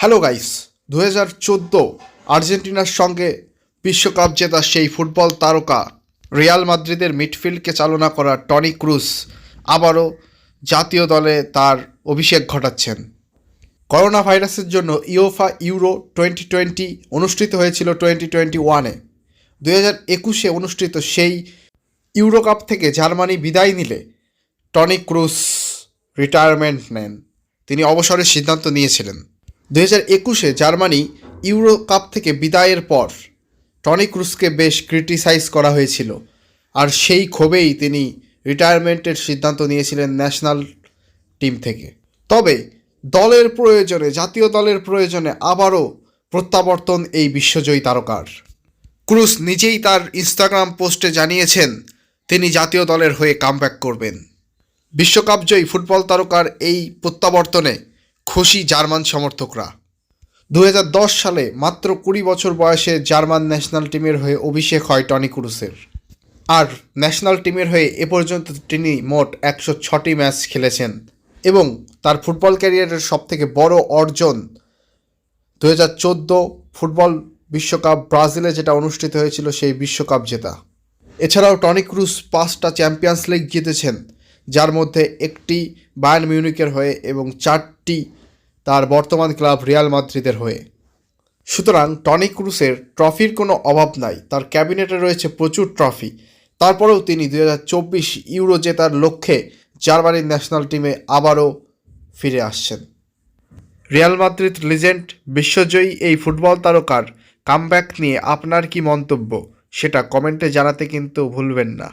Hello guys, 2014 আর্জেন্টিনার সঙ্গে বিশ্বকাপ জেতা সেই ফুটবল তারকা রিয়াল মাদ্রিদের মিডফিল্ডকে চালনা করা টনি ক্রুস আবারও জাতীয় দলে তার অভিষেক ঘটাচ্ছেন। করোনা ভাইরাসের জন্য ইউফা ইউরো 2020 অনুষ্ঠিত হয়েছিল 2021-এ। 2021-এ অনুষ্ঠিত সেই ইউরো কাপ থেকে জার্মানি বিদায় নিলে টনি ক্রুস রিটায়ারমেন্ট নেন। তিনি অবসরের সিদ্ধান্ত নিয়েছিলেন। 2021-এ জার্মানি ইউরো কাপ থেকে বিদায়ের পর টনি ক্রুসকে বেশ ক্রিটিসাইজ করা হয়েছিল, আর সেই ক্ষোভেই তিনি রিটায়ারমেন্টের সিদ্ধান্ত নিয়েছিলেন ন্যাশনাল টিম থেকে। তবে দলের প্রয়োজনে, জাতীয় দলের প্রয়োজনে আবারও প্রত্যাবর্তন এই বিশ্বজয়ী তারকার। ক্রুস নিজেই তার ইনস্টাগ্রাম পোস্টে জানিয়েছেন তিনি জাতীয় দলের হয়ে কামব্যাক করবেন। বিশ্বকাপজয়ী ফুটবল তারকার এই প্রত্যাবর্তনে খুশি জার্মান সমর্থকরা। 2010 সালে মাত্র 20 বছর বয়সে জার্মান ন্যাশনাল টিমের হয়ে অভিষেক হয় টনি ক্রুসের। আর ন্যাশনাল টিমের হয়ে এ পর্যন্ত তিনি মোট 106টি ম্যাচ খেলেছেন এবং তার ফুটবল ক্যারিয়ারের সবথেকে বড় অর্জন 2014 ফুটবল বিশ্বকাপ ব্রাজিলে যেটা অনুষ্ঠিত হয়েছিল সেই বিশ্বকাপ জেতা। এছাড়াও টনি ক্রুস 5টা চ্যাম্পিয়ন্স লিগ জিতেছেন, যার মধ্যে একটি বায়ার্ন মিউনিকের হয়ে এবং 4টি তার বর্তমান ক্লাব রিয়াল মাদ্রিদের হয়ে। সুতরাং টনি ক্রুসের ট্রফির কোনো অভাব নাই, তার ক্যাবিনেটে রয়েছে প্রচুর ট্রফি। তারপরেও তিনি 2024 ইউরো জেতার লক্ষ্যে জার্মানির ন্যাশনাল টিমে আবারও ফিরে আসছেন। রিয়াল মাদ্রিদ লিজেন্ড বিশ্বজয়ী এই ফুটবল তারকার কামব্যাক নিয়ে আপনার কি মন্তব্য সেটা কমেন্টে জানাতে কিন্তু ভুলবেন না।